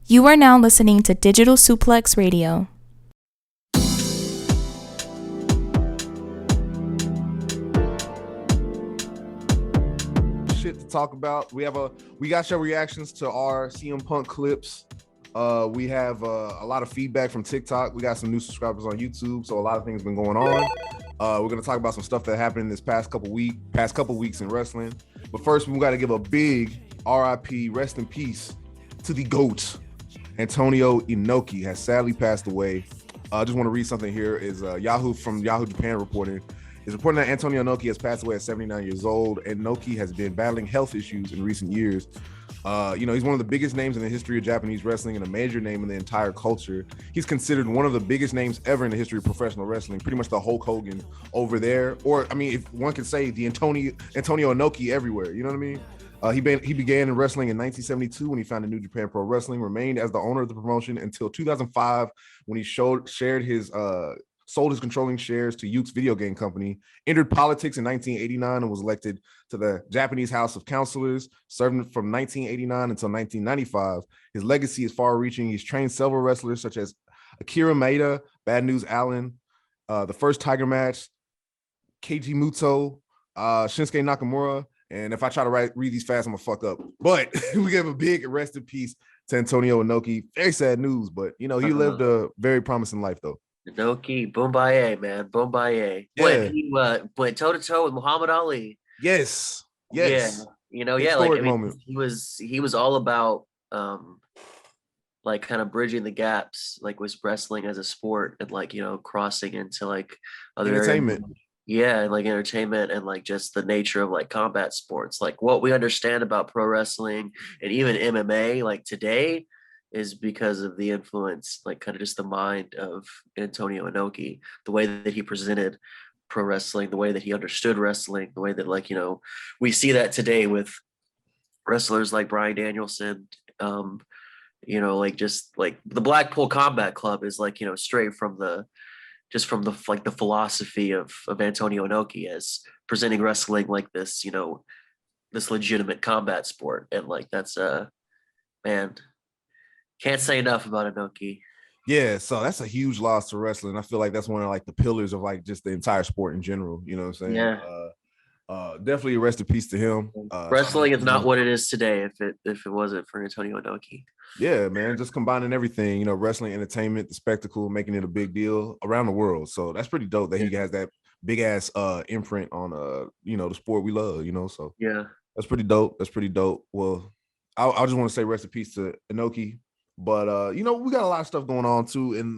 You are now listening to Digital Suplex Radio. Shit to talk about. We got your reactions to our CM Punk clips. We have a lot of feedback from TikTok. We got some new subscribers on YouTube, so a lot of things been going on. We're gonna talk about some stuff that happened in this past couple weeks in wrestling. But first, we got to give a big RIP, rest in peace, to the GOAT. Antonio Inoki has sadly passed away. I just want to read something here. Is Yahoo Japan reporting that Antonio Inoki has passed away at 79 years old. Inoki has been battling health issues in recent years. He's one of the biggest names in the history of Japanese wrestling and a major name in the entire culture. He's considered one of the biggest names ever in the history of professional wrestling, pretty much the Hulk Hogan over there. Or, I mean, if one could say the Antonio Inoki everywhere, you know what I mean? He began in wrestling in 1972 when he founded New Japan Pro Wrestling, remained as the owner of the promotion until 2005 when he sold his controlling shares to Yuke's video game company, entered politics in 1989 and was elected to the Japanese House of Councilors, serving from 1989 until 1995. His legacy is far-reaching. He's trained several wrestlers such as Akira Maeda, Bad News Allen, the first Tiger Match, Keiji Muto, Shinsuke Nakamura. And if I try to read these fast, I'm gonna fuck up. But we give a big rest in peace to Antonio Inoki. Very sad news, but he lived a very promising life though. Inoki, Boombaye, man, Boombaye. Yeah. He went toe to toe with Muhammad Ali. Yes. Yeah, Historic moment. he was all about kind of bridging the gaps, like with wrestling as a sport and crossing into like other entertainment. Areas. Yeah, and like entertainment and like just the nature of like combat sports, like what we understand about pro wrestling and even MMA like today is because of the influence, like kind of just the mind of Antonio Inoki, the way that he presented pro wrestling, the way that he understood wrestling, the way that we see that today with wrestlers like Bryan Danielson, just like the Blackpool Combat Club is straight from the philosophy of Antonio Inoki as presenting wrestling like this, this legitimate combat sport. And like, that's man, can't say enough about Inoki. Yeah. So that's a huge loss to wrestling. I feel like that's one of like the pillars of like just the entire sport in general. You know what I'm saying? Yeah. Definitely rest in peace to him. Wrestling is not what it is today if it wasn't for Antonio Inoki. Yeah, man, just combining everything, wrestling, entertainment, the spectacle, making it a big deal around the world. So that's pretty dope that he has that big ass imprint on the sport we love, So yeah, that's pretty dope. Well, I just want to say rest in peace to Inoki. But we got a lot of stuff going on too in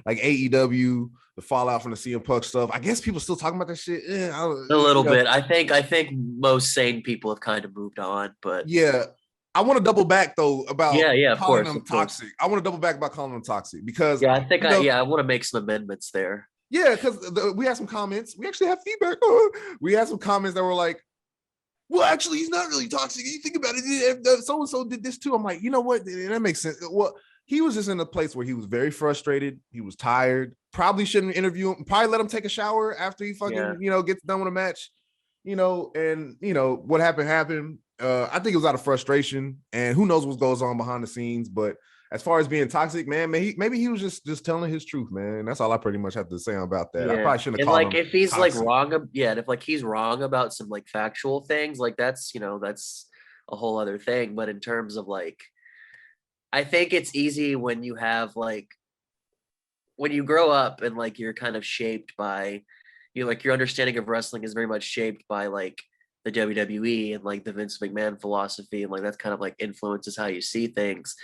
like AEW, the fallout from the CM Punk stuff. I guess people still talking about that shit. A little bit. I think most sane people have kind of moved on, but yeah. I want to double back though about calling them toxic. I want to double back about calling them toxic because I want to make some amendments there. Yeah, because we had some comments. We actually have feedback. We had some comments that were like, well, actually, he's not really toxic. You think about it, so-and-so did this too. I'm like, you know what? That makes sense. Well, he was just in a place where he was very frustrated. He was tired. Probably shouldn't interview him. Probably let him take a shower after he fucking, gets done with a match. And what happened. I think it was out of frustration, and who knows what goes on behind the scenes. But as far as being toxic, man, maybe he was just telling his truth, man. That's all I pretty much have to say about that. I probably shouldn't have called him if he's toxic. wrong, and if he's wrong about some factual things, that's that's a whole other thing. But in terms of I think it's easy when you have when you grow up and you're kind of shaped by your understanding of wrestling is very much shaped by the WWE and the Vince McMahon philosophy, and that's kind of influences how you see things.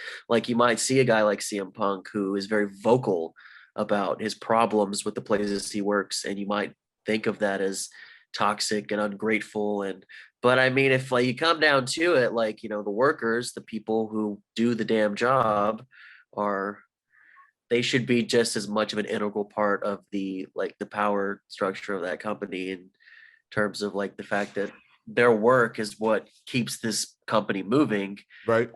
You might see a guy like CM Punk who is very vocal about his problems with the places he works, and you might think of that as toxic and ungrateful. But I mean, if you come down to it, the workers, the people who do the damn job, they should be just as much of an integral part of the power structure of that company in terms of the fact that their work is what keeps this company moving. Right.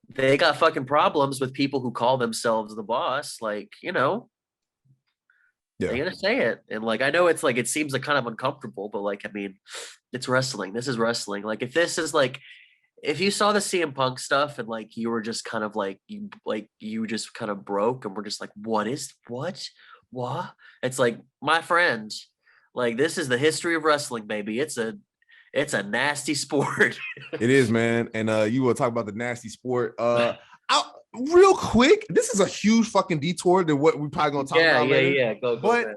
They got fucking problems with people who call themselves the boss. They're gonna say it. And I know it's it seems kind of uncomfortable, but I mean, it's wrestling. This is wrestling. If this is if you saw the CM Punk stuff and like you were just kind of like you just kind of broke and we're just like, what? It's like, my friend, like this is the history of wrestling, baby. It's a nasty sport. It is, man. And you will talk about the nasty sport. Real quick, this is a huge fucking detour than what we're probably gonna talk about later. Yeah. Go. But man.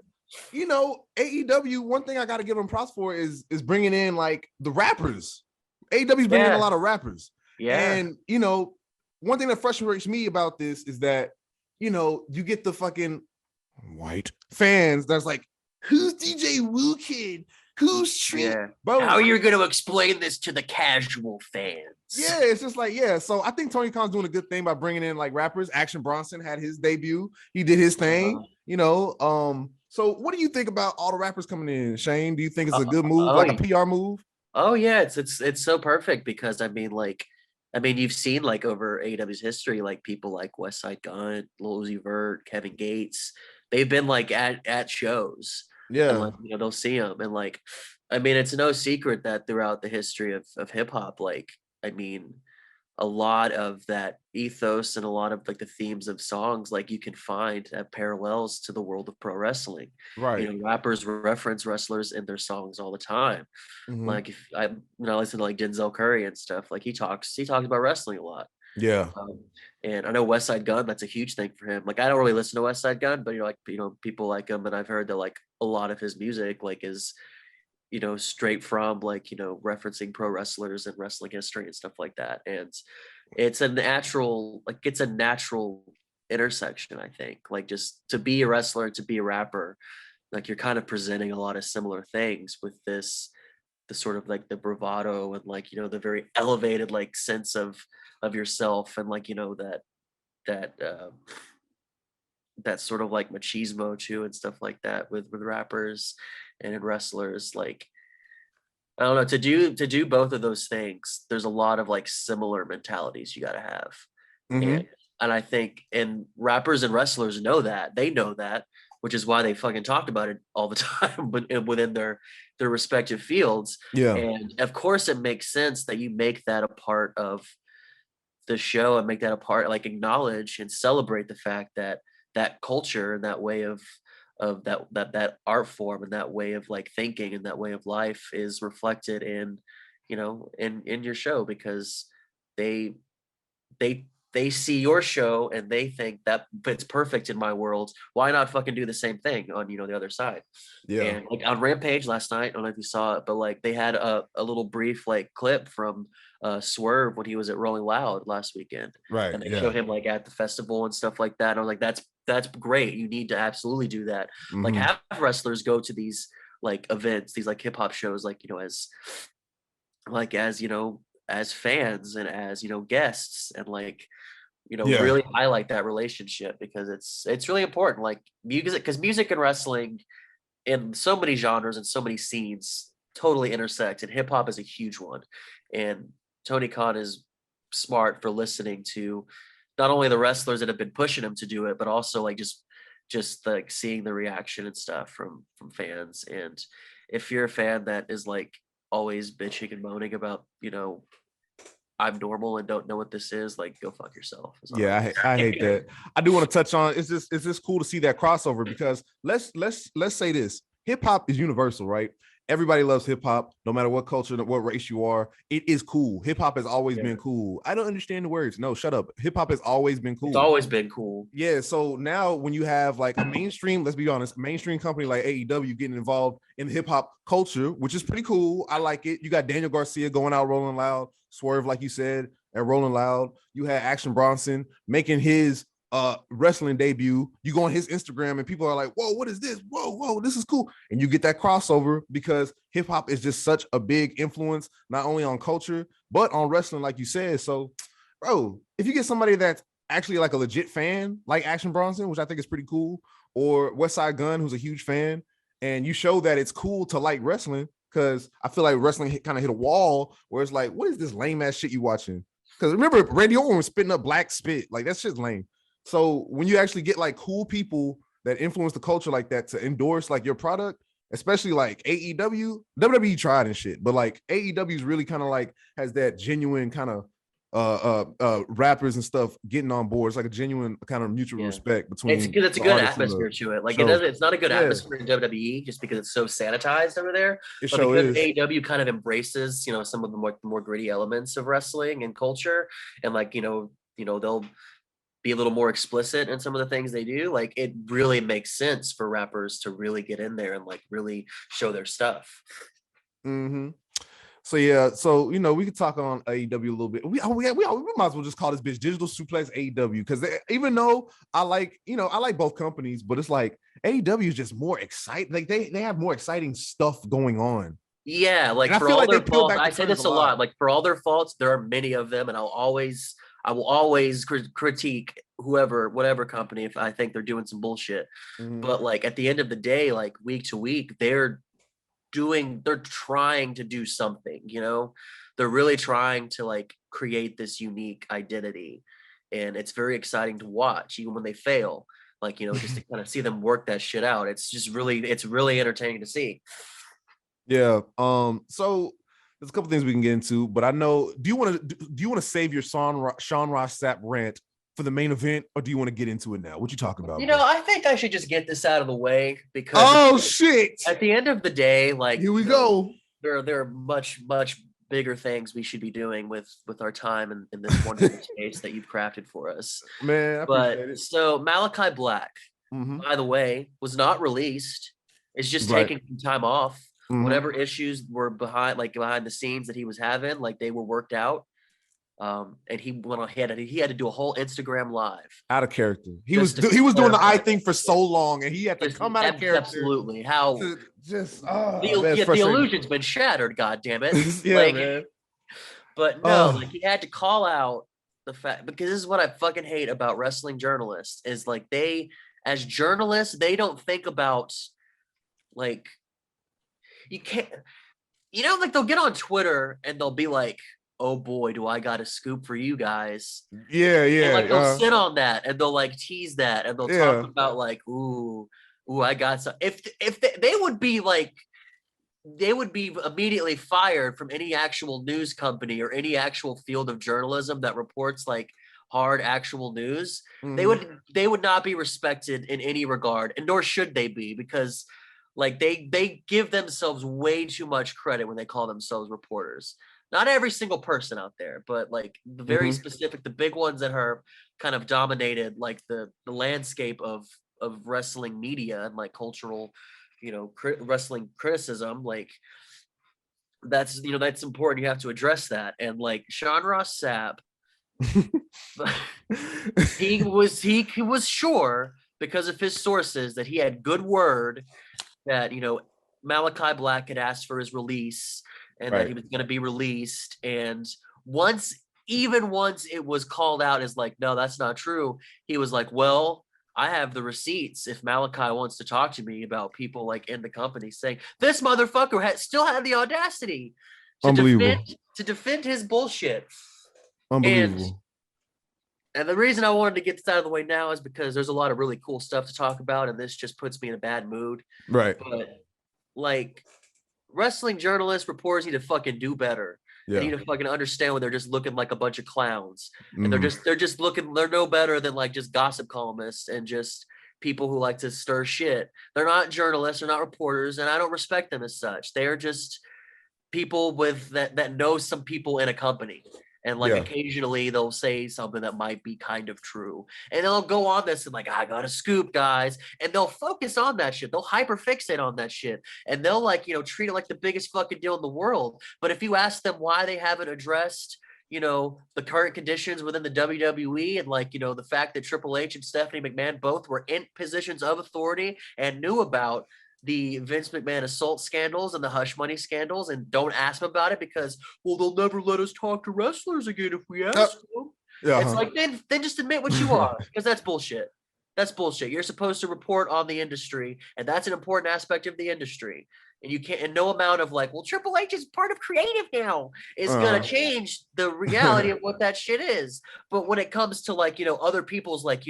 you know, AEW, one thing I gotta give them props for is bringing in like the rappers. AEW's bringing in a lot of rappers. Yeah. And you know, one thing that frustrates me about this is that, you know, you get the fucking white fans that's like, who's DJ Woo Kid? Who's Treat? Yeah. Bro, how are you going to explain this to the casual fans? Yeah, it's just like, yeah. So I think Tony Khan's doing a good thing by bringing in like rappers. Action Bronson had his debut. He did his thing, you know. So what do you think about all the rappers coming in, Shane? Do you think it's a good move, like a PR move? Oh yeah, it's so perfect because I mean, you've seen like over AEW's history, like people like West Side Gun, Lil Uzi Vert, Kevin Gates, they've been like at shows. Yeah. And like, you know, they'll see them. And like, I mean, it's no secret that throughout the history of hip hop, like, I mean, a lot of that ethos and a lot of like the themes of songs, like you can find parallels to the world of pro wrestling. Right. You know, rappers reference wrestlers in their songs all the time. Mhm. Like if I, listen to like Denzel Curry and stuff, like he talks about wrestling a lot. Yeah. And I know West Side Gun, that's a huge thing for him. Like I don't really listen to West Side Gun, but people like him, and I've heard that like a lot of his music like is, you know, straight from like, you know, referencing pro wrestlers and wrestling history and stuff like that. And it's a natural intersection, I think. Like just to be a wrestler, to be a rapper, like you're kind of presenting a lot of similar things with the sort of like the bravado and like, you know, the very elevated like sense of yourself, and like, you know, that sort of like machismo too and stuff like that with rappers and in wrestlers. Like I don't know, to do both of those things, there's a lot of like similar mentalities you got to have. Mhm. And I think, and rappers and wrestlers know that, which is why they fucking talked about it all the time, but within their respective fields. Yeah. And of course it makes sense that you make that a part of the show and make that a part, like acknowledge and celebrate the fact that that culture and that way of that art form and that way of like thinking and that way of life is reflected in, you know, in your show, because they see your show and they think that fits perfect in my world. Why not fucking do the same thing on, you know, the other side? Yeah. And like on Rampage last night, I don't know if you saw it, but like they had a little brief like clip from Swerve when he was at Rolling Loud last weekend. Right. And they showed him like at the festival and stuff like that. And I was like, that's great. You need to absolutely do that. Mhm. Like have wrestlers go to these like events, these like hip hop shows, like, you know, as you know, as fans and as, you know, guests, and like, you know, really highlight that relationship, because it's really important. Like music, because music and wrestling in so many genres and so many scenes totally intersect, and hip hop is a huge one. And Tony Khan is smart for listening to not only the wrestlers that have been pushing him to do it, but also like just like seeing the reaction and stuff from fans. And if you're a fan that is like always bitching and moaning about, you know, I'm normal and don't know what this is, like go fuck yourself. Yeah, I hate that. I do want to touch on, is this cool to see that crossover, because let's say this, hip hop is universal, right? Everybody loves hip hop, no matter what culture, what race you are. It is cool. Hip hop has always been cool. I don't understand the words. No, shut up. Hip hop has always been cool. It's always been cool. Yeah. So now when you have like a mainstream, let's be honest, mainstream company like AEW getting involved in hip hop culture, which is pretty cool. I like it. You got Daniel Garcia going out Rolling Loud, Swerve, like you said, and Rolling Loud. You had Action Bronson making his wrestling debut. You go on his Instagram and people are like, whoa, what is this? Whoa, this is cool. And you get that crossover because hip hop is just such a big influence, not only on culture, but on wrestling, like you said. So, bro, if you get somebody that's actually like a legit fan, like Action Bronson, which I think is pretty cool, or West Side Gun, who's a huge fan, and you show that it's cool to like wrestling, because I feel like wrestling kind of hit a wall where it's like, what is this lame ass shit you watching? Because remember, Randy Orton was spitting up black spit. Like, that shit's lame. So when you actually get like cool people that influence the culture like that to endorse like your product, especially like AEW, WWE tried and shit, but like AEW is really kind of like has that genuine kind of rappers and stuff getting on board. It's like a genuine kind of mutual respect between. It's because it's a good atmosphere to it. Like it doesn't. It's not a good atmosphere in WWE just because it's so sanitized over there. But because AEW kind of embraces, some of the more gritty elements of wrestling and culture, and like they'll be a little more explicit in some of the things they do. Like it really makes sense for rappers to really get in there and like really show their stuff. Mm-hmm. So yeah, so we could talk on AEW a little bit. We might as well just call this bitch Digital Suplex AEW, because even though I like both companies, but it's like AEW is just more exciting. Like they have more exciting stuff going on. Yeah, like for all their faults, I say this a lot. Like for all their faults, there are many of them, and I will always critique whatever company if I think they're doing some bullshit. Mm-hmm. But like at the end of the day, like week to week, they're trying to do something, they're really trying to like create this unique identity, and it's very exciting to watch even when they fail, like just to kind of see them work that shit out. It's really entertaining to see. Yeah. So there's a couple things we can get into, but I know, do you want to save your Sean Ross Sapp rant for the main event, or do you want to get into it now? What you talking about? I think I should just get this out of the way, because shit, at the end of the day, like here we go. There are much bigger things we should be doing with our time in this wonderful space that you've crafted for us, man. I appreciate it. So Malakai Black, by the way, was not released. It's just taking some time off. Mm-hmm. Whatever issues were behind the scenes that he was having, like they were worked out. And he went on ahead and he had to do a whole Instagram live. Out of character. He was doing the eye thing for so long, and he had to come out of character. Absolutely. How the illusion's been shattered, God damn it. Yeah, man. But no, like he had to call out the fact, because this is what I fucking hate about wrestling journalists, is like as journalists, they don't think about like, you can't, like they'll get on Twitter and they'll be like, oh boy, do I got a scoop for you guys. Yeah. And like they'll sit on that and they'll like tease that and they'll talk about like, ooh, I got some. If they would be like, they would be immediately fired from any actual news company or any actual field of journalism that reports like hard actual news. Mm-hmm. They would not be respected in any regard, and nor should they be, because like they give themselves way too much credit when they call themselves reporters. Not every single person out there, but like the very specific, the big ones that are kind of dominated like the landscape of wrestling media and like cultural, wrestling criticism. Like that's important. You have to address that. And like Sean Ross Sapp, he was sure, because of his sources, that he had good word that Malakai Black had asked for his release, and that he was going to be released. And once it was called out as like, no, that's not true, he was like, well, I have the receipts if Malakai wants to talk to me about people like in the company saying this motherfucker still had the audacity to defend his bullshit. Unbelievable. And the reason I wanted to get this out of the way now is because there's a lot of really cool stuff to talk about, and this just puts me in a bad mood. Right. But like, wrestling journalists, reporters need to fucking do better. Yeah. They need to fucking understand when they're just looking like a bunch of clowns. And they're no better than like just gossip columnists and just people who like to stir shit. They're not journalists, they're not reporters, and I don't respect them as such. They're just people that know some people in a company. And like occasionally they'll say something that might be kind of true, and they'll go on this and like, I got a scoop, guys, and they'll focus on that shit. They'll hyper fixate on that shit, and they'll like treat it like the biggest fucking deal in the world. But if you ask them why they haven't addressed the current conditions within the WWE, and like the fact that Triple H and Stephanie McMahon both were in positions of authority and knew about the Vince McMahon assault scandals and the hush money scandals, and don't ask them about it because, well, they'll never let us talk to wrestlers again if we ask them. It's like, then just admit what you are, because that's bullshit. That's bullshit. You're supposed to report on the industry, and that's an important aspect of the industry. And you can't, and no amount of like, well, Triple H is part of creative now is gonna change the reality of what that shit is. But when it comes to like, other people's like,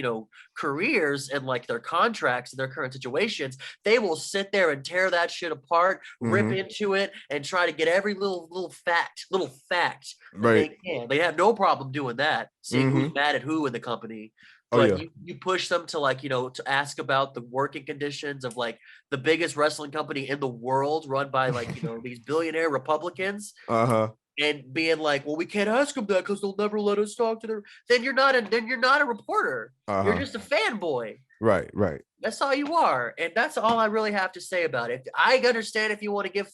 careers and like their contracts and their current situations, they will sit there and tear that shit apart, rip into it, and try to get every little fact that they can. They have no problem doing that, seeing who's mad at who in the company. But you push them to like, to ask about the working conditions of like the biggest wrestling company in the world run by like, these billionaire Republicans and being like, well, we can't ask them that because they'll never let us talk to them. Then you're not a reporter. You're just a fanboy. Right. That's all you are. And that's all I really have to say about it. I understand if you want to give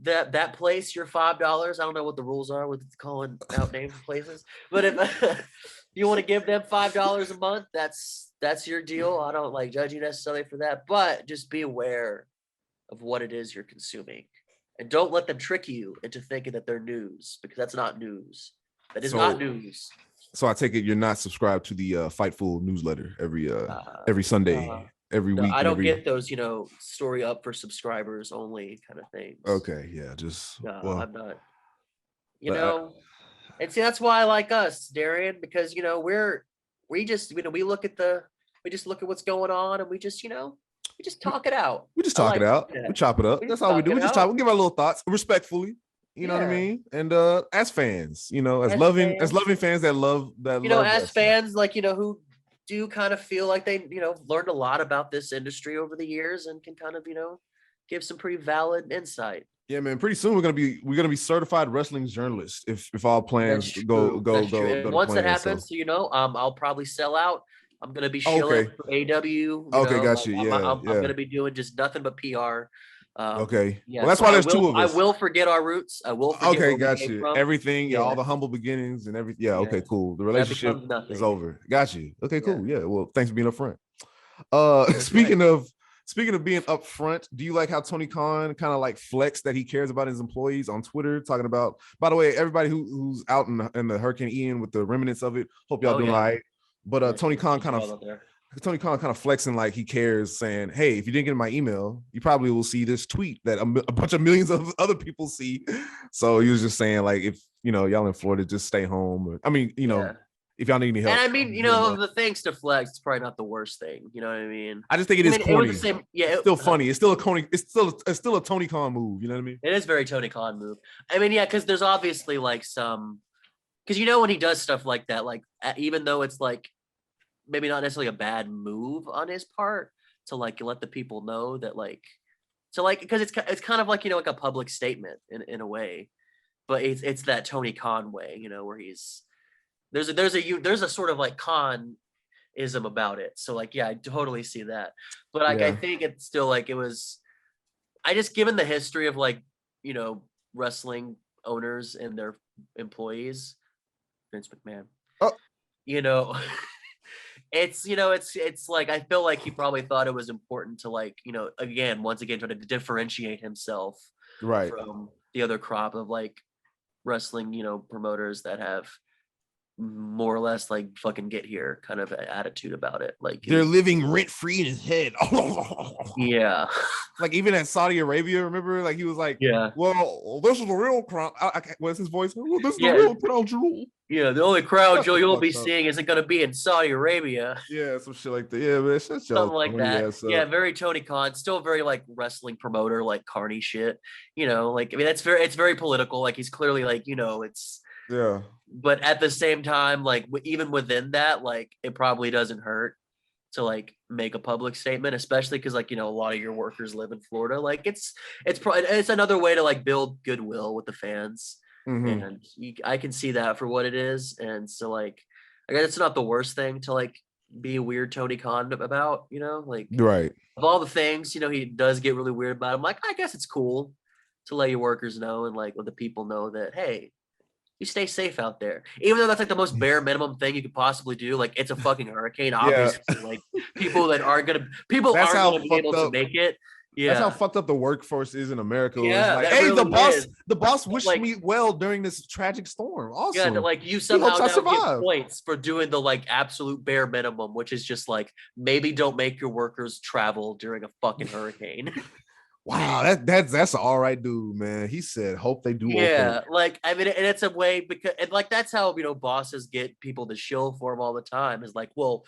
that place your $5. I don't know what the rules are with calling out names of places, but if you want to give them $5 a month, that's your deal. I don't like judge you necessarily for that, but just be aware of what it is you're consuming, and don't let them trick you into thinking that they're news, because that's not news. That is not news. So I take it you're not subscribed to the Fightful newsletter every Sunday, every week. I don't get those, story up for subscribers only kind of things. Okay, yeah, just I'm not. And see, that's why I like us, Darian, because we just look at what's going on, and we just talk it out. We just talk it out. We chop it up. That's all we do. We just talk. We give our little thoughts respectfully. You know what I mean? And as fans, as loving fans that love that. As fans, like who do kind of feel like they learned a lot about this industry over the years and can kind of give some pretty valid insight. Yeah, man. Pretty soon we're gonna be certified wrestling journalists if all plans go. And once that happens, I'll probably sell out. I'm gonna be shilling for AEW. Okay, got you. I'm gonna be doing just nothing but PR. Okay. Yeah, well, that's why there's two of us. I will forget our roots. I will forget where got you. From. Everything, all the humble beginnings and everything. Yeah, okay, cool. The relationship is over. Got you. Okay, cool. Yeah. Well, thanks for being upfront. Speaking of being upfront, do you like how Tony Khan kind of like flexed that he cares about his employees on Twitter, talking about, by the way, everybody who's out in the Hurricane Ian with the remnants of it, hope y'all doing all right. But Tony Khan kind of flexing like he cares, saying, hey, if you didn't get my email, you probably will see this tweet that a bunch of millions of other people see. So he was just saying, like, if y'all in Florida, just stay home. If y'all need any help. And I mean, the things to flex, it's probably not the worst thing. You know what I mean? I just think it is corny. It's still funny. It's still a Tony Khan move. You know what I mean? It is very Tony Khan move. I mean, yeah, because there's obviously like some, because when he does stuff like that, like even though it's like maybe not necessarily a bad move on his part to like let the people know that like, so like, because it's kind of like like a public statement in a way, but it's that Tony Khan way, where he's. There's a sort of like Khan-ism about it. So like, yeah, I totally see that. But like, I think it's still like, given the history of like, wrestling owners and their employees, Vince McMahon, it's like, I feel like he probably thought it was important to like, once again, try to differentiate himself from the other crop of like wrestling, promoters that have more or less like fucking get here kind of attitude about it. Like they're living rent free in his head. Yeah. Like even at Saudi Arabia, remember? Like he was like, well, this is the real crown. What's his voice? Well, this is the real crown jewel. Yeah, the only crowd you'll be seeing isn't going to be in Saudi Arabia. Yeah, some shit like that. Yeah, man, something like that. Yeah, very Tony Khan, still very like wrestling promoter, like carny shit. Like I mean, it's very political. Like he's clearly like it's. Yeah. But at the same time, like even within that, like it probably doesn't hurt to like make a public statement, especially because like a lot of your workers live in Florida. Like it's another way to like build goodwill with the fans, and I can see that for what it is. And so like I guess it's not the worst thing to like be a weird Tony Khan about, like right of all the things he does get really weird about. I'm like, I guess it's cool to let your workers know and like let the people know that hey. You stay safe out there, even though that's like the most bare minimum thing you could possibly do. Like it's a fucking hurricane, obviously. Like people aren't gonna be able to make it. Yeah, that's how fucked up the workforce is in America. Yeah, like, hey, really the boss wished me well during this tragic storm. Awesome. Yeah, like you somehow now get points for doing the like absolute bare minimum, which is just like maybe don't make your workers travel during a fucking hurricane. Wow, that's an all right dude, man. He said, "Hope they do Yeah, okay." like I mean, and it's a way because and like that's how bosses get people to shill for them all the time. Is like, well,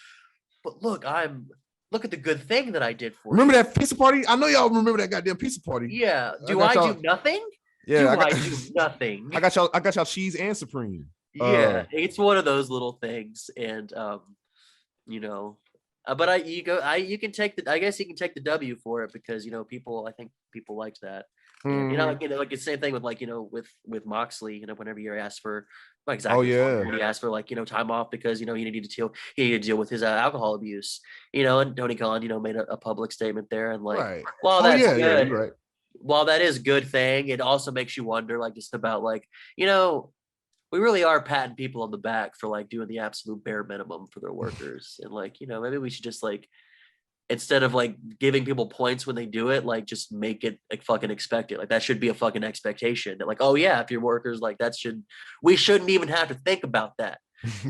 but look at the good thing that I did for Remember you. that pizza party? I know y'all remember that goddamn pizza party. Yeah. I Do got I do y'all. nothing? Yeah, Do I do nothing? I got y'all cheese and supreme. Yeah, it's one of those little things, and you know, but you can take the I guess you can take the W for it because I think people liked that. And Mhm. like the same thing with like with Moxley, whenever you asked for not Oh exactly yeah, he asked for like time off because he needed to deal with his alcohol abuse, and Tony Khan made a public statement there, and like right. while Oh that's yeah, yeah, good, you're right. while that is good thing, it also makes you wonder like just about like we really are patting people on the back for like doing the absolute bare minimum for their workers, and like maybe we should just like instead of like giving people points when they do it, like just make it like fucking expect it. Like that should be a fucking expectation that like, oh yeah, if your workers like we shouldn't even have to think about that.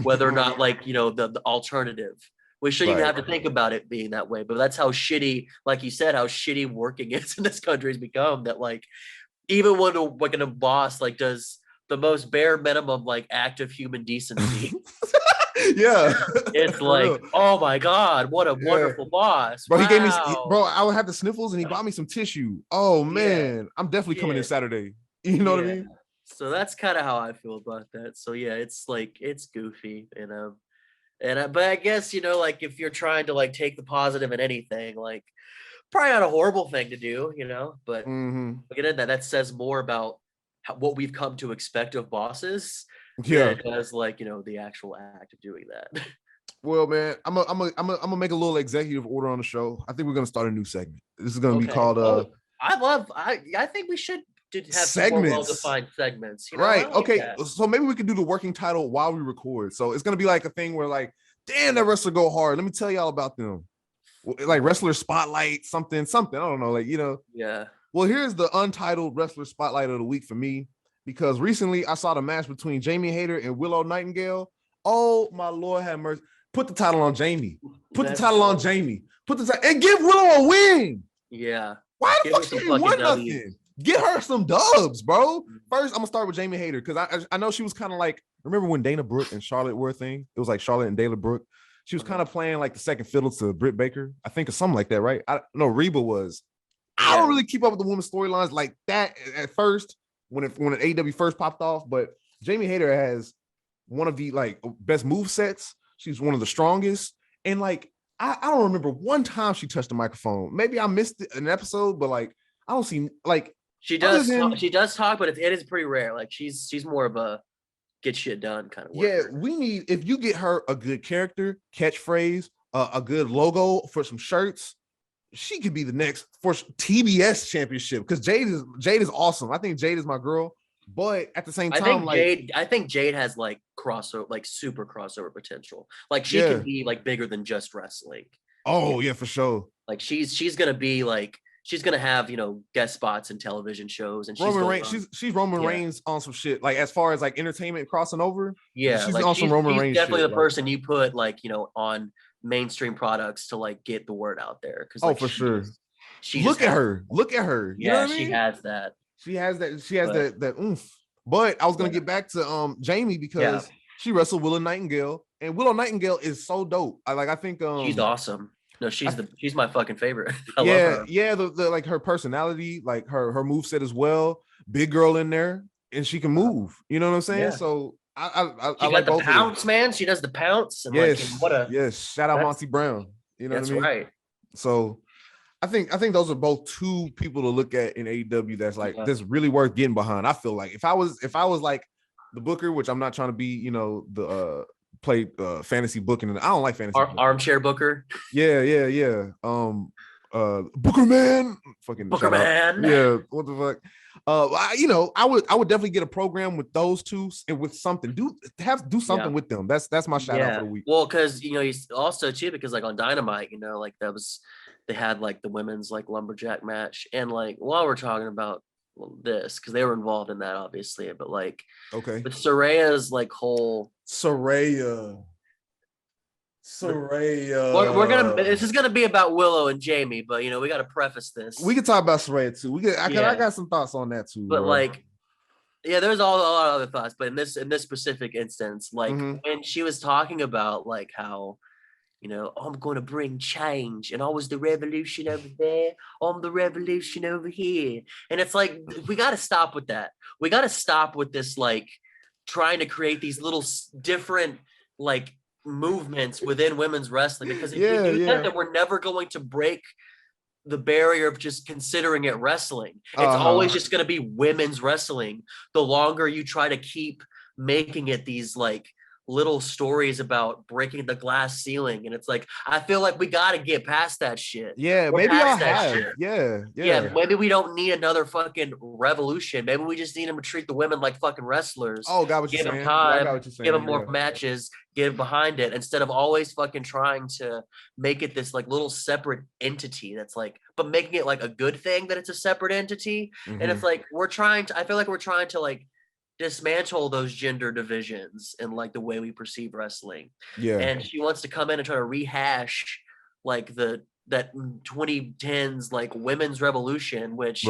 Whether or not like, the alternative. We shouldn't even Right. have to think about it being that way. But that's how shitty, like you said, how shitty working is in this country has become that like even when a boss like does the most bare minimum like act of human decency, Yeah, it's for like, real. oh my God, what a Yeah, wonderful boss. bro. He gave me, Wow. bro. I would have the sniffles, and he bought me some tissue. Oh Yeah. man, I'm definitely coming Yeah. in Saturday. You know what I Yeah. mean? So that's kind of how I feel about that. So yeah, it's like it's goofy, but I guess like if you're trying to like take the positive in anything, like probably not a horrible thing to do, but Hmm. again, that says more about what we've come to expect of bosses than Yeah. it does like the actual act of doing that. Well, man, I'm gonna make a little executive order on the show. I think we're gonna start a new segment. This is gonna be Okay. called Oh, I think we should have some more segments. well-defined segments. I Right. like Okay. that. So maybe we could do the working title while we record. So it's gonna be like a thing where like, damn, that wrestler go hard. Let me tell y'all about them. Like wrestler spotlight, something. I don't know. Like, Yeah. Well, here's the untitled wrestler spotlight of the week for me, because recently I saw the match between Jamie Hayter and Willow Nightingale. Oh my Lord, have mercy. Put the title on Jamie. Put the That's title on Jamie. Put the title and give Willow a win. yeah. Why the Give fuck me she some ain't fucking won W. nothing? Get her some dubs, bro. First, I'm gonna start with Jamie Hayter because I know she was kind of like, remember when Dana Brooke and Charlotte were a thing? It was like Charlotte and Dana Brooke. She was kind of playing like the second fiddle to Britt Baker, I think, or something like that, right? No, Reba was. I don't really keep up with the women's storylines like that at first when an AEW first popped off, but Jamie Hayter has one of the like best move sets. She's one of the strongest, and like I don't remember one time she touched the microphone. Maybe I missed an episode, but like I don't see like She other does than talk, she does talk, but it is pretty rare. Like she's more of a get shit done kind of yeah, worker. we need, if you get her a good character, catchphrase, a good logo for some shirts, she could be the next for TBS championship because Jade is awesome. I think Jade is my girl, but at the same time, I think Jade has like crossover, like super crossover potential. Like she yeah. can be like bigger than just wrestling. Oh yeah, for sure. Like she's gonna be like she's gonna have guest spots in television shows, and Roman Reigns, she's Roman Reigns on some shit. Like as far as like entertainment crossing over, yeah, she's like on some Roman she's Reigns definitely shit. the person you put like on mainstream products to like get the word out there because Oh, like for sure. she Look just at her. Look at her. You know yeah what I mean? she has that. She has that. She has But that oomph. But I was gonna yeah, get back to Jamie yeah, because she wrestled Willow Nightingale, and Willow Nightingale is so dope. I think she's awesome. No, she's my fucking favorite. I love yeah, her. yeah, the like her personality, like her move set as well. Big girl in there, and she can move. You know what I'm saying? Yeah, So I she got like the both of them. pounce, man. She does the pounce, and like Yes, what a yes. Shout out that's Monty Brown. You know what I that's mean? right. So I think those are both two people to look at in AEW that's like Yeah. that's really worth getting behind. I feel like if I was like the booker, which I'm not trying to be, the play fantasy booking, and I don't like fantasy booking. Armchair Booker. Yeah. Booker man, fucking Booker shout out. man. Yeah, what the fuck? I would definitely get a program with those two and with something. Do something with them. That's my shout out for the week. Well, because he's also too because like on Dynamite, like they had like the women's like lumberjack match, and like while we're talking about this because they were involved in that obviously, but like Okay. but Saraya's like whole Saraya. Saraya. We're gonna. This is gonna be about Willow and Jamie, but we got to preface this. We can talk about Saraya too. I got some thoughts on that too. But bro. there's a lot of other thoughts. But in this specific instance, when she was talking about how, I'm going to bring change, and I was the revolution over there. I'm the revolution over here, and it's like we got to stop with that. We got to stop with this trying to create these little different movements within women's wrestling, because if we do that, then we're never going to break the barrier of just considering it wrestling. It's always just going to be women's wrestling. The longer you try to keep making it these little stories about breaking the glass ceiling, and it's I feel like we got to get past that shit. Maybe I have shit. Yeah, maybe we don't need another fucking revolution. Maybe we just need them to treat the women like fucking wrestlers. Got what give you're them saying. time, give them more matches, get behind it, instead of always fucking trying to make it this little separate entity that's but making it a good thing that it's a separate entity. And it's I feel like we're trying to dismantle those gender divisions and the way we perceive wrestling. And she wants to come in and try to rehash that 2010s women's revolution, which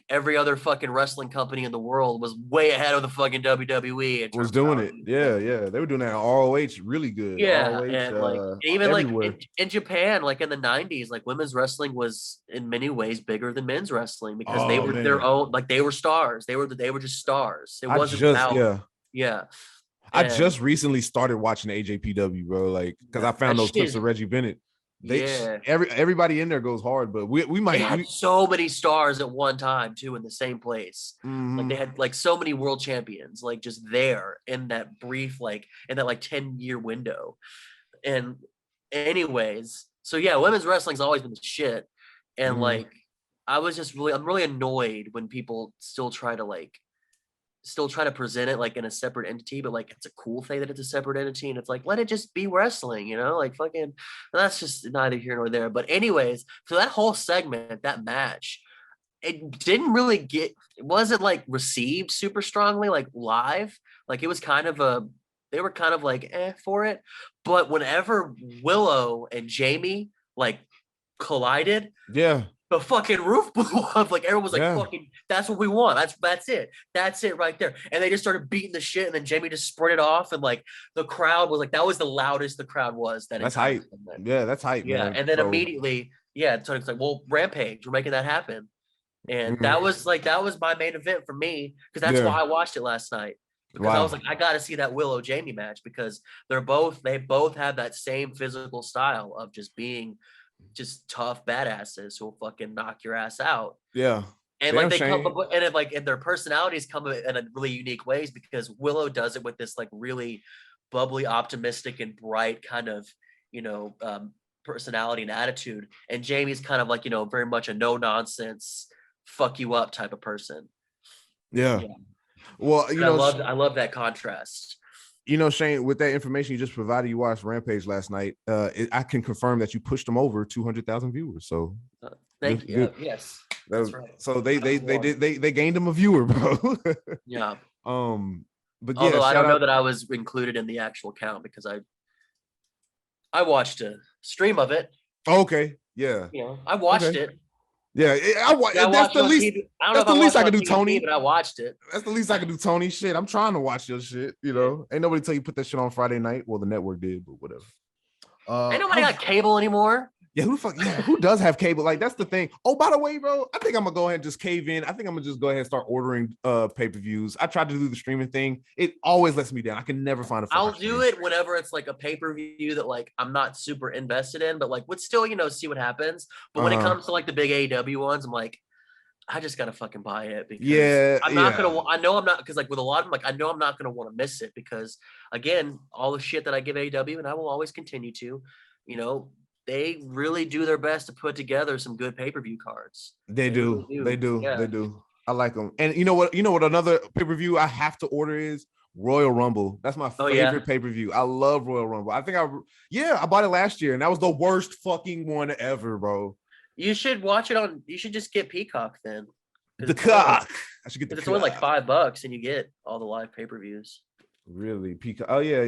every other fucking wrestling company in the world was way ahead of the fucking WWE. Was doing it. Yeah. They were doing that in ROH really good. Yeah. ROH, and even in Japan, in the 90s, women's wrestling was in many ways bigger than men's wrestling, because they were their own, they were stars. They were just stars. It wasn't I just recently started watching AJPW, bro, because I found those clips of Reggie Bennett. Everybody in there goes hard, but we might have so many stars at one time too in the same place. They had so many world champions just there in that brief in that 10-year window. And anyways, so women's wrestling's always been the shit. And I'm really annoyed when people still try to present it in a separate entity, but it's a cool thing that it's a separate entity, and it's let it just be wrestling, fucking, that's just neither here nor there. But anyways, for that whole segment, that match, it didn't really it wasn't received super strongly live. It was kind of they were kind of for it. But whenever Willow and Jamie collided, the fucking roof blew up. Everyone was fucking, that's what we want. That's it. That's it right there. And they just started beating the shit, and then Jamie just sprinted off, and the crowd was that was the loudest the crowd was. That's hype. Yeah, that's hype. Yeah, man. And then immediately, so it's well, Rampage, we're making that happen. And that was my main event for me, because that's why I watched it last night. Because I was I got to see that Willow Jamie match, because they both have that same physical style of just being just tough badasses who'll fucking knock your ass out. Yeah. And they come up and and their personalities come in a really unique ways, because Willow does it with this really bubbly, optimistic, and bright kind of personality and attitude, and Jamie's kind of very much a no nonsense, fuck you up type of person. Yeah. Well, I love that contrast. Shane, with that information you just provided, you watched Rampage last night. I can confirm that you pushed them over 200,000 viewers. So thank you. Yes, that's right. So they gained them a viewer, bro. Yeah. But although I don't know that I was included in the actual count, because I watched a stream of it. Okay. Yeah. I watched it. Yeah, that's the least. That's the least I can do, Tony. But I watched it. That's the least I can do, Tony. Shit, I'm trying to watch your shit. Ain't nobody tell you put that shit on Friday night. Well, the network did, but whatever. Ain't nobody got cable anymore. Yeah, who does have cable? That's the thing. Oh, by the way, bro, I think I'm gonna go ahead and just cave in. I think I'm gonna just go ahead and start ordering pay-per-views. I tried to do the streaming thing. It always lets me down. I can never find a I'll do it whenever it's a pay-per-view that I'm not super invested in, but would still, see what happens. But when it comes to the big AEW ones, I'm I just gotta fucking buy it, because I'm not gonna. I know I'm not, because with a lot of them, I know I'm not gonna want to miss it, because again, all the shit that I give AEW, and I will always continue to, they really do their best to put together some good pay-per-view cards. They do. They do. I like them. And you know what another pay-per-view I have to order is Royal Rumble. That's my favorite pay-per-view. I love Royal Rumble. I think I bought it last year, and that was the worst fucking one ever, bro. You should watch it you should just get Peacock then. The cock. I should get the It's only $5 and you get all the live pay-per-views. Really, Peacock. Oh yeah,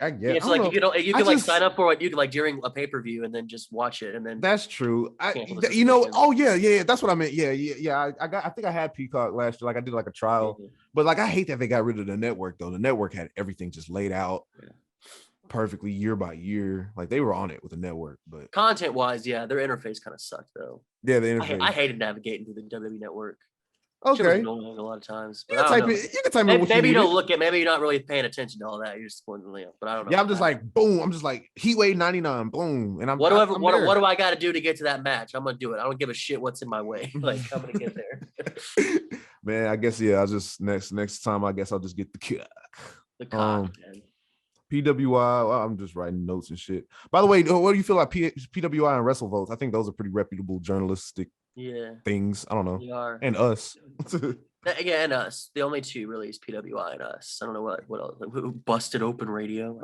I get. Yeah, it's I like don't know. you I could like just sign up for it. You could like during a pay-per-view and then just watch it and then That's true. cancel the subscription. Oh yeah. That's what I meant. Yeah. I think I had Peacock last year. Like I did like a trial, but like I hate that they got rid of the network though. The network had everything just laid out perfectly year by year. Like they were on it with the network, but Content-wise, yeah, their interface kind of sucked though. yeah, the interface. I hated navigating through the WWE network. Okay. Shit was annoying a lot of times. But You can type in what maybe you don't look at. Maybe you're not really paying attention to all that. You're just going to Leo. But I don't know. Yeah, I'm just like boom. I'm just like Heatwave 99. Boom, and what do I got to do to get to that match? I'm gonna do it. I don't give a shit what's in my way. Like I'm gonna get there. Man, I guess I'll just next time. I guess I'll just get the cock. The cock, man. PWI. Well, I'm just writing notes and shit. By the way, what do you feel like PWI and WrestleVotes? I think those are pretty reputable journalistic things. I don't know. They are. And us. Yeah, and us. The only two really is PWI and us. I don't know what else. Busted Open Radio.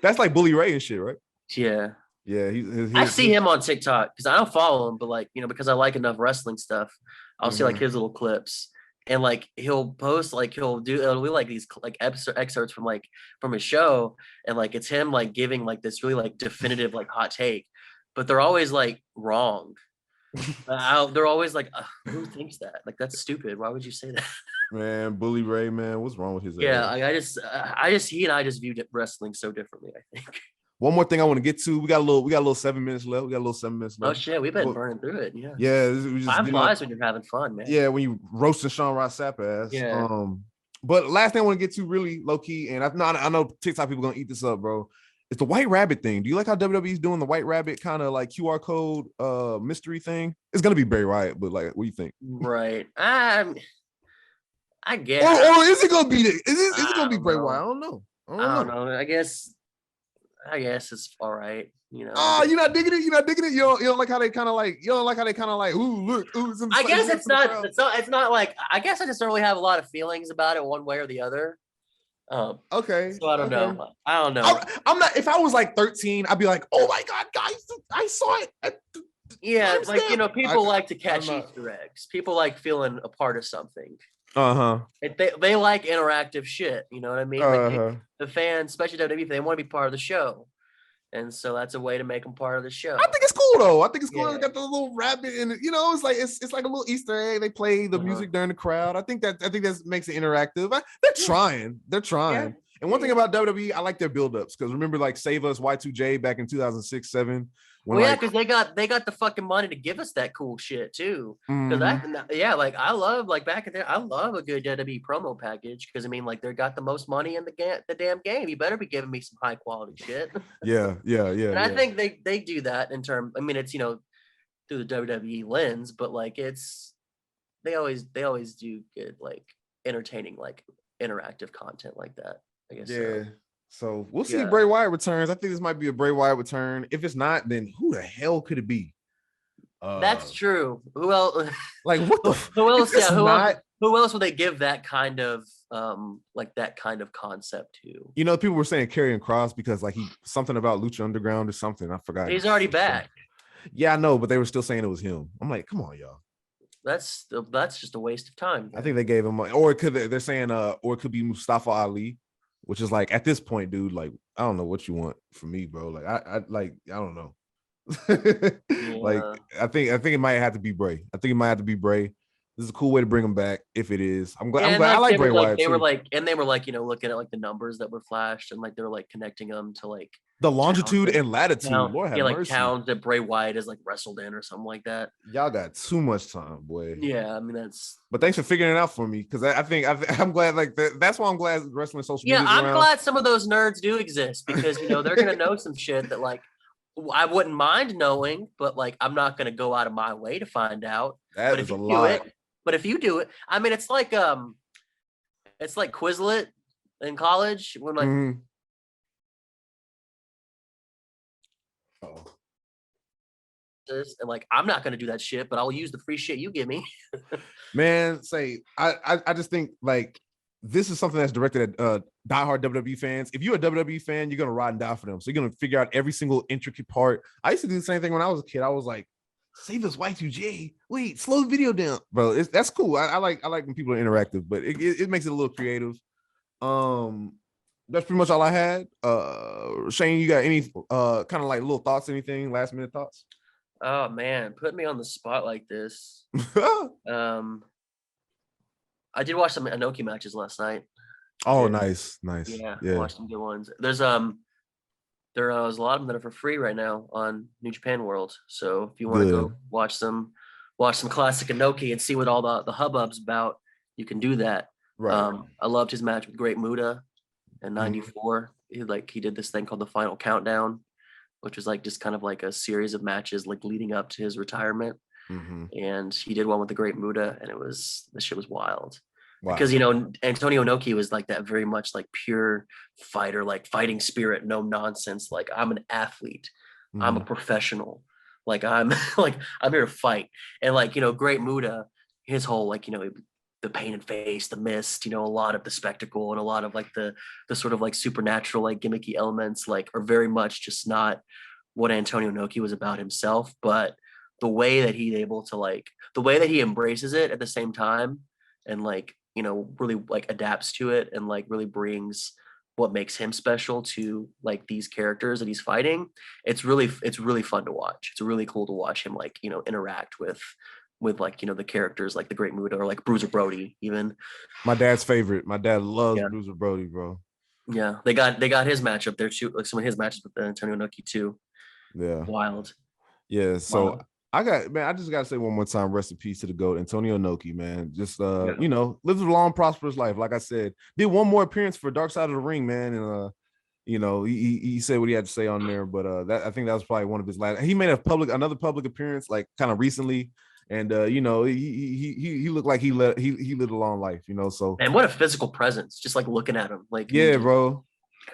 That's like Bully Ray and shit, right? Yeah. Yeah. I see him on TikTok because I don't follow him, but like, because I like enough wrestling stuff, I'll see like his little clips. And like he'll post, like it'll be like these like excerpts from his show, and like it's him like giving like this really like definitive like hot take, but they're always like wrong. They're always like, who thinks that? Like that's stupid. Why would you say that? Man, Bully Ray, man, what's wrong with his? Yeah, he and I just viewed wrestling so differently. I think. One more thing I want to get to. We got a little 7 minutes left. Oh shit, we've been burning through it. Yeah. Yeah. We just, time flies when you're having fun, man. Yeah, when you roasting Sean Ross Sapp ass. Yeah. But last thing I want to get to really low key, and I know TikTok people gonna eat this up, bro. It's the White Rabbit thing. Do you like how WWE's doing the White Rabbit kind of like QR code mystery thing? It's gonna be Bray Wyatt, but like, what do you think? Right. I guess. Or is it gonna be? Is it gonna be Bray Wyatt? I don't know. I don't know. I guess it's all right. Oh, you're not digging it. You're not digging it. You don't like how they kind of like. You don't like how they kind of like. Ooh, look. Ooh, I guess it's not. It's not like. I guess I just don't really have a lot of feelings about it one way or the other. Okay. So I don't know. I don't know. I'm not. If I was like 13, I'd be like, oh my god, guys, I saw it. Yeah, like people like to catch Easter eggs. People like feeling a part of something. They like interactive shit. You know what I mean? Like the fans, especially WWE, they want to be part of the show, and so that's a way to make them part of the show. I think it's cool though. I think it's cool. They got the little rabbit, and it's like it's like a little Easter egg. They play the music during the crowd. I think that makes it interactive. They're trying. Yeah. And one thing about WWE, I like their buildups because remember, like Save Us Y2J back in 2006-07. Because they got the fucking money to give us that cool shit too. Because I love like back in there, I love a good WWE promo package because I mean like they got the most money in the damn game. You better be giving me some high quality shit. Yeah. And I think they do that in terms. I mean, it's through the WWE lens, but like they always do good like entertaining like interactive content like that. I guess. Yeah. So we'll see if Bray Wyatt returns. I think this might be a Bray Wyatt return. If it's not, then who the hell could it be? That's true. Who else? Like what the? Who else? Who else would they give that kind of concept to? People were saying Karrion Kross because like he something about Lucha Underground or something. I forgot. He's already back. Yeah, I know, but they were still saying it was him. I'm like, come on, y'all. That's just a waste of time. I think they gave him, or it could. They're saying, or it could be Mustafa Ali. Which is like at this point, dude, like I don't know what you want from me, bro. Like I don't know. Like I think it might have to be Bray. I think it might have to be Bray. This is a cool way to bring him back if it is. I'm glad I like Bray Wyatt. They were like looking at like the numbers that were flashed and like they were like connecting them to like the longitude and latitude. Lord have mercy. Towns that Bray Wyatt has like wrestled in or something like that. Y'all got too much time, boy. Yeah, I mean that's. But thanks for figuring it out for me because I'm glad like that's why I'm glad wrestling social media. Yeah, I'm glad some of those nerds do exist because they're gonna know some shit that like I wouldn't mind knowing, but like I'm not gonna go out of my way to find out. That is a lot. But if you do it, I mean, it's like Quizlet in college when like. Mm-hmm. And like I'm not gonna do that shit, but I'll use the free shit you give me. Man, I just think like this is something that's directed at diehard WWE fans. If you're a WWE fan, you're gonna ride and die for them. So you're gonna figure out every single intricate part. I used to do the same thing when I was a kid. I was like, save us Y2J. Wait, slow the video down, bro. That's cool. I like when people are interactive, but it makes it a little creative. That's pretty much all I had. Shane, you got any kind of like little thoughts, anything, last minute thoughts? Oh man, put me on the spot like this. Um, I did watch some Inoki matches last night. Oh, nice. Yeah, I Yeah. watched some good ones. There's a lot of them that are for free right now on New Japan World. So if you want to Good. go watch some classic Inoki and see what all the hubbub's about, you can do that. Right. I loved his match with Great Muta in Mhm. '94. He did this thing called the Final Countdown, which was like just kind of like a series of matches like leading up to his retirement. Mhm. And he did one with the Great Muta, and this shit was wild. Wow. Because Antonio Inoki was like that very much like pure fighter, like fighting spirit, no nonsense. Like I'm an athlete, I'm a Mhm. professional. Like I'm like I'm here to fight. And like Great Muta, his whole like the painted face, the mist, a lot of the spectacle and a lot of like the sort of like supernatural like gimmicky elements like are very much just not what Antonio Inoki was about himself, but the way that he's able to like the way that he embraces it at the same time and like really like adapts to it and like really brings what makes him special to like these characters that he's fighting. It's really fun to watch. It's really cool to watch him like interact with like the characters like the Great Muta or like Bruiser Brody even. My dad's favorite. My dad loves Yeah. Bruiser Brody, bro. Yeah, they got his match up there too, like some of his matches with Antonio Inoki too. Yeah. Wild. Yeah. So Wild. I just gotta say one more time, rest in peace to the GOAT, Antonio Inoki, man. Just Yeah. lives a long, prosperous life. Like I said, did one more appearance for Dark Side of the Ring, man. And he said what he had to say on there, but I think that was probably one of his last. He made another public appearance like kind of recently, and he looked like he lived a long life, So And what a physical presence, just like looking at him. Like yeah, bro.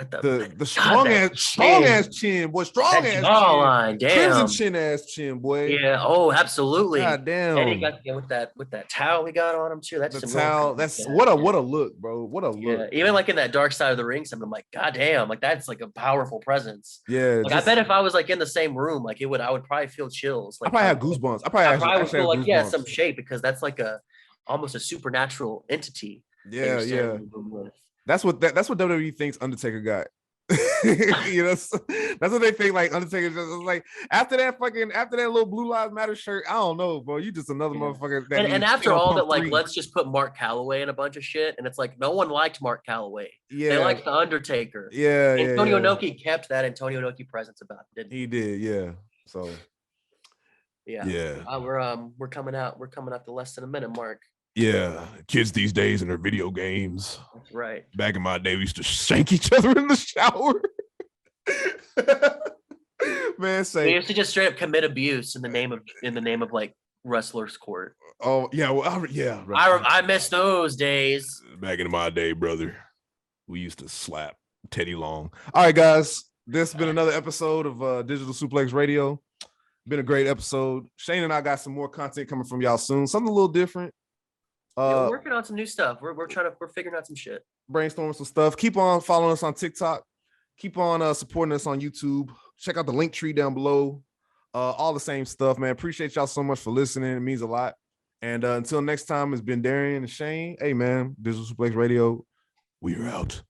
got The strong ass chin, boy. Strong that ass jawline, chin. Crimson damn. chin ass chin, boy. Yeah. Oh, absolutely. God And he damn. got with that towel he got on him too. That's The some real towel. That's what a look, bro. What a yeah. look. Even like in that Dark Side of the Ring, I'm like, God damn, like that's like a powerful presence. Yeah, Like I bet if I was like in the same room, like I would probably feel chills. I Like probably have goosebumps. I probably would actually feel have like goosebumps. some shape because that's like almost a supernatural entity. Yeah. In the room with. That's what WWE thinks Undertaker got. That's what they think. Like Undertaker just like after that little Blue Lives Matter shirt. I don't know, bro. You just another motherfucker. And after all that, like let's just put Mark Calloway in a bunch of shit, and it's like no one liked Mark Calloway. Yeah, they liked the Undertaker. Yeah, Antonio Inoki kept that Antonio Inoki presence about him, didn't he? He did, yeah. So yeah. We're coming out to less than a minute, Mark. Yeah, kids these days in their video games. That's right. Back in my day, we used to shank each other in the shower. Man, we used to just straight up commit abuse in the name of like wrestlers' court. Oh yeah, well, yeah. I miss those days. Back in my day, brother, we used to slap Teddy Long. All right, guys, this has been another episode of Digital Suplex Radio. Been a great episode. Shane and I got some more content coming from y'all soon. Something a little different. We're working on some new stuff. We're figuring out some shit. Brainstorming some stuff. Keep on following us on TikTok. Keep on supporting us on YouTube. Check out the link tree down below. All the same stuff, man. Appreciate y'all so much for listening. It means a lot. And until next time, it's been Darian and Shane. Hey, man, Digital Suplex Radio. We are out.